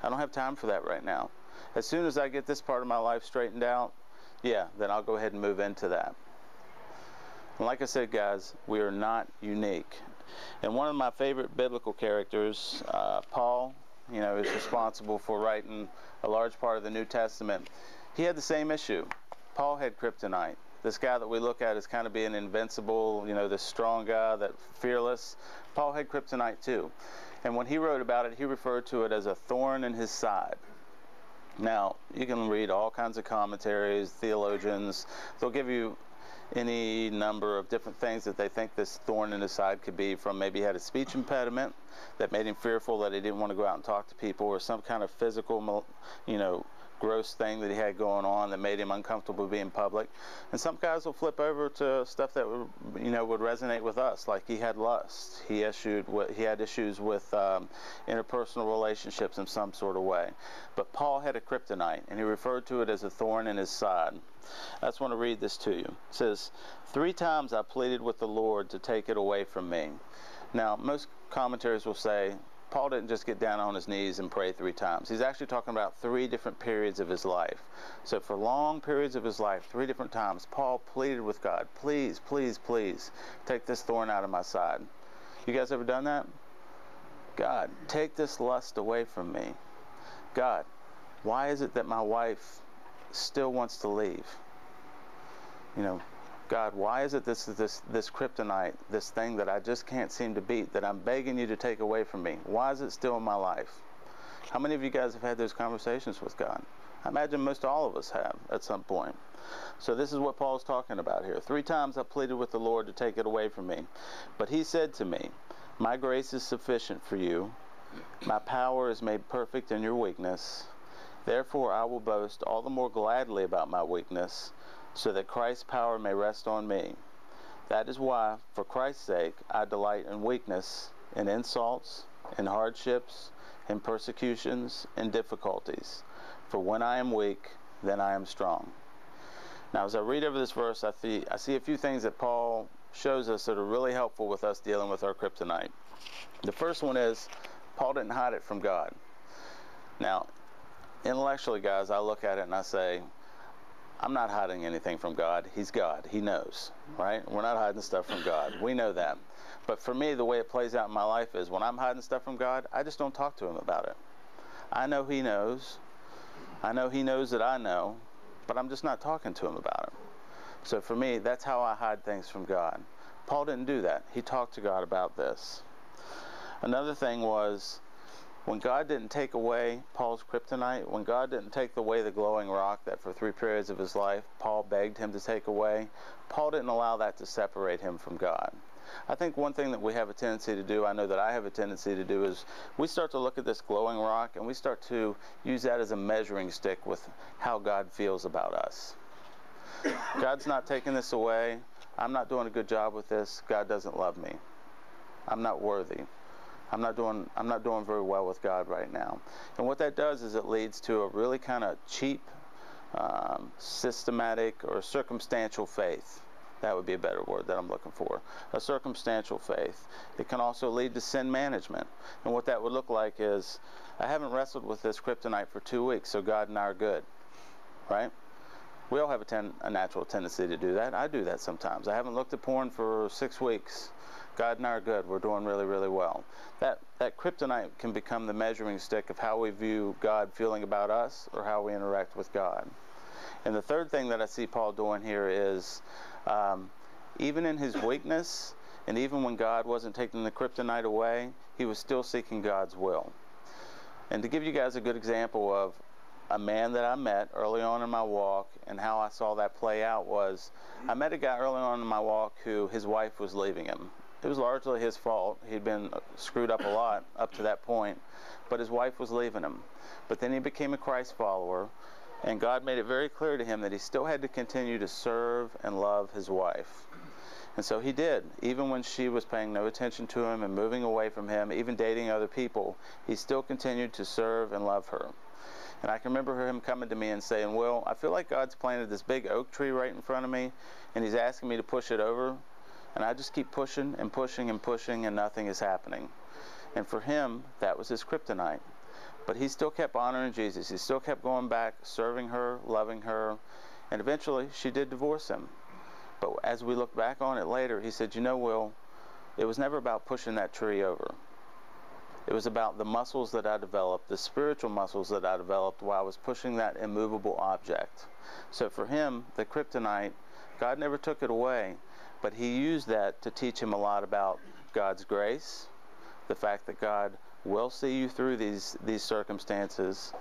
I don't have time for that right now. As soon as I get this part of my life straightened out, yeah, then I'll go ahead and move into that. And like I said, guys, we are not unique. And one of my favorite biblical characters, Paul, you know, is responsible for writing a large part of the New Testament. He had the same issue. Paul had kryptonite. This guy that we look at as kind of being invincible, you know, this strong guy, that fearless. Paul had kryptonite too. And when he wrote about it, he referred to it as a thorn in his side. Now, you can read all kinds of commentaries, theologians. They'll give you any number of different things that they think this thorn in his side could be from. Maybe he had a speech impediment that made him fearful that he didn't want to go out and talk to people, or some kind of physical, you know, gross thing that he had going on that made him uncomfortable being public. And some guys will flip over to stuff that would, you know, would resonate with us, like he had lust. He had issues with interpersonal relationships in some sort of way. But Paul had a kryptonite, and he referred to it as a thorn in his side. I just want to read this to you. It says, 3 times I pleaded with the Lord to take it away from me. Now, most commentaries will say Paul didn't just get down on his knees and pray 3 times. He's actually talking about 3 different periods of his life. So for long periods of his life, 3 different times, Paul pleaded with God, please, please, please, take this thorn out of my side. You guys ever done that? God, take this lust away from me. God, why is it that my wife still wants to leave? You know, God, why is it this kryptonite, this thing that I just can't seem to beat, that I'm begging you to take away from me? Why is it still in my life? How many of you guys have had those conversations with God? I imagine most all of us have at some point. So this is what Paul's talking about here. 3 times I pleaded with the Lord to take it away from me. But he said to me, my grace is sufficient for you. My power is made perfect in your weakness. Therefore I will boast all the more gladly about my weakness, so that Christ's power may rest on me. That is why, for Christ's sake, I delight in weakness, in insults, in hardships, in persecutions, in difficulties. For when I am weak, then I am strong. Now, as I read over this verse, I see a few things that Paul shows us that are really helpful with us dealing with our kryptonite. The first one is, Paul didn't hide it from God. Now, intellectually, guys, I look at it and I say, I'm not hiding anything from God. He's God. He knows, right? We're not hiding stuff from God. We know that. But for me, the way it plays out in my life is when I'm hiding stuff from God, I just don't talk to him about it. I know he knows. I know he knows that I know, but I'm just not talking to him about it. So for me, that's how I hide things from God. Paul didn't do that. He talked to God about this. Another thing was, when God didn't take away Paul's kryptonite, when God didn't take away the glowing rock that for 3 periods of his life Paul begged him to take away, Paul didn't allow that to separate him from God. I think one thing that we have a tendency to do, I know that I have a tendency to do, is we start to look at this glowing rock and we start to use that as a measuring stick with how God feels about us. God's not taking this away. I'm not doing a good job with this. God doesn't love me. I'm not worthy. I'm not doing very well with God right now. And what that does is it leads to a really kind of cheap, systematic, or circumstantial faith. That would be a better word that I'm looking for. A circumstantial faith. It can also lead to sin management. And what that would look like is, I haven't wrestled with this kryptonite for 2 weeks, so God and I are good. Right? We all have a natural tendency to do that. I do that sometimes. I haven't looked at porn for 6 weeks. God and I are good. We're doing really, really well. That kryptonite can become the measuring stick of how we view God feeling about us, or how we interact with God. And the third thing that I see Paul doing here is, even in his weakness, and even when God wasn't taking the kryptonite away, he was still seeking God's will. And to give you guys a good example of a man that I met early on in my walk and how I saw that play out was, I met a guy early on in my walk who his wife was leaving him. It was largely his fault. He'd been screwed up a lot up to that point, but his wife was leaving him. But then he became a Christ follower, and God made it very clear to him that he still had to continue to serve and love his wife. And so he did. Even when she was paying no attention to him and moving away from him, even dating other people, he still continued to serve and love her. And I can remember him coming to me and saying, Will, I feel like God's planted this big oak tree right in front of me, and he's asking me to push it over. And I just keep pushing and pushing and pushing, and nothing is happening. And for him, that was his kryptonite. But he still kept honoring Jesus. He still kept going back, serving her, loving her, and eventually she did divorce him. But as we look back on it later, he said, you know, Will, it was never about pushing that tree over. It was about the muscles that I developed, the spiritual muscles that I developed while I was pushing that immovable object. So for him, the kryptonite, God never took it away, but he used that to teach him a lot about God's grace, the fact that God will see you through these circumstances,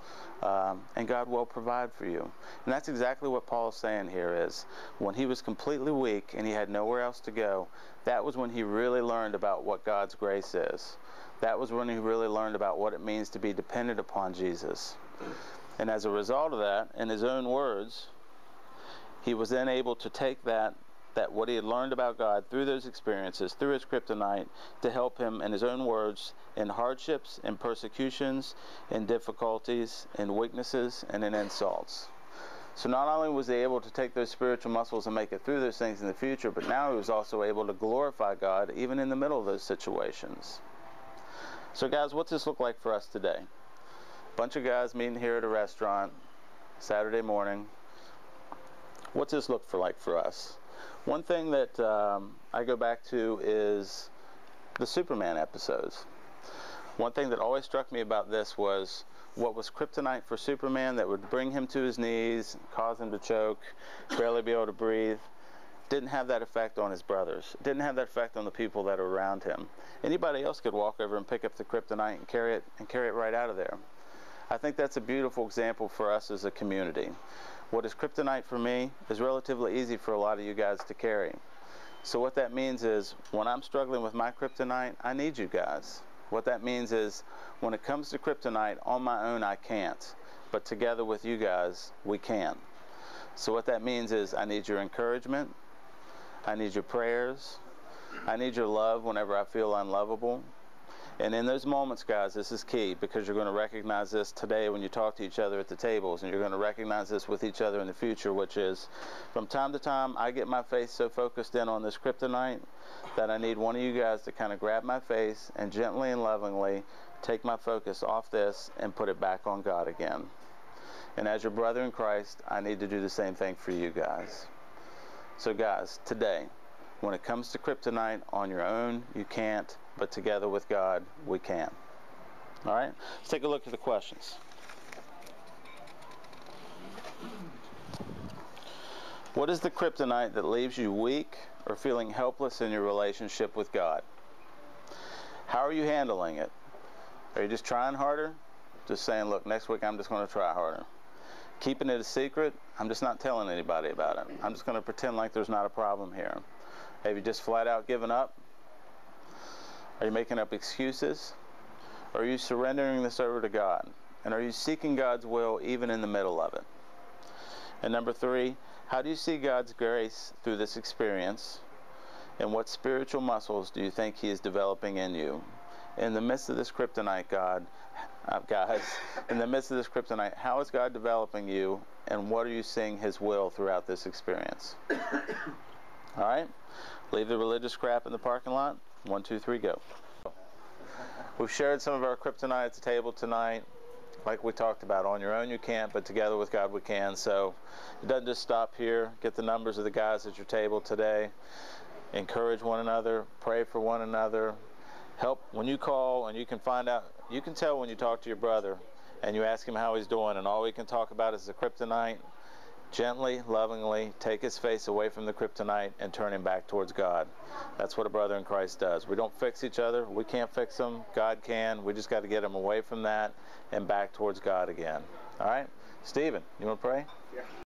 and God will provide for you. And that's exactly what Paul's saying here is, when he was completely weak and he had nowhere else to go, that was when he really learned about what God's grace is. That was when he really learned about what it means to be dependent upon Jesus. And as a result of that, in his own words, he was then able to take that what he had learned about God through those experiences, through his kryptonite, to help him, in his own words, in hardships, in persecutions, in difficulties, in weaknesses, and in insults. So not only was he able to take those spiritual muscles and make it through those things in the future, but now he was also able to glorify God even in the middle of those situations. So guys, what's this look like for us today? Bunch of guys meeting here at a restaurant, Saturday morning. What's this look like for us? One thing that I go back to is the Superman episodes. One thing that always struck me about this was what was kryptonite for Superman that would bring him to his knees, cause him to choke, barely be able to breathe, didn't have that effect on his brothers. Didn't have that effect on the people that are around him. Anybody else could walk over and pick up the kryptonite and carry it right out of there. I think that's a beautiful example for us as a community. What is kryptonite for me is relatively easy for a lot of you guys to carry. So what that means is, when I'm struggling with my kryptonite, I need you guys. What that means is, when it comes to kryptonite, on my own I can't, but together with you guys, we can. So what that means is, I need your encouragement, I need your prayers, I need your love whenever I feel unlovable. And in those moments, guys, this is key, because you're going to recognize this today when you talk to each other at the tables, and you're going to recognize this with each other in the future, which is, from time to time, I get my face so focused in on this kryptonite that I need one of you guys to kind of grab my face and gently and lovingly take my focus off this and put it back on God again. And as your brother in Christ, I need to do the same thing for you guys. So guys, today, when it comes to kryptonite, on your own, you can't, but together with God, we can. All right? Let's take a look at the questions. What is the kryptonite that leaves you weak or feeling helpless in your relationship with God? How are you handling it? Are you just trying harder? Just saying, look, next week I'm just going to try harder. Keeping it a secret? I'm just not telling anybody about it. I'm just going to pretend like there's not a problem here. Have you just flat out given up? Are you making up excuses? Or are you surrendering this over to God? And are you seeking God's will even in the middle of it? And number 3, how do you see God's grace through this experience? And what spiritual muscles do you think He is developing in you? In the midst of this kryptonite, guys, in the midst of this kryptonite, how is God developing you? And what are you seeing His will throughout this experience? All right? Leave the religious crap in the parking lot. 1, 2, 3, go. We've shared some of our kryptonite at the table tonight. Like we talked about, on your own you can't, but together with God we can. So it doesn't just stop here. Get the numbers of the guys at your table today. Encourage one another. Pray for one another. Help when you call, and you can find out, you can tell when you talk to your brother and you ask him how he's doing, and all we can talk about is the kryptonite. Gently, lovingly take his face away from the kryptonite and turn him back towards God. That's what a brother in Christ does. We don't fix each other. We can't fix them. God can. We just got to get them away from that and back towards God again. All right? Stephen, you want to pray? Yeah.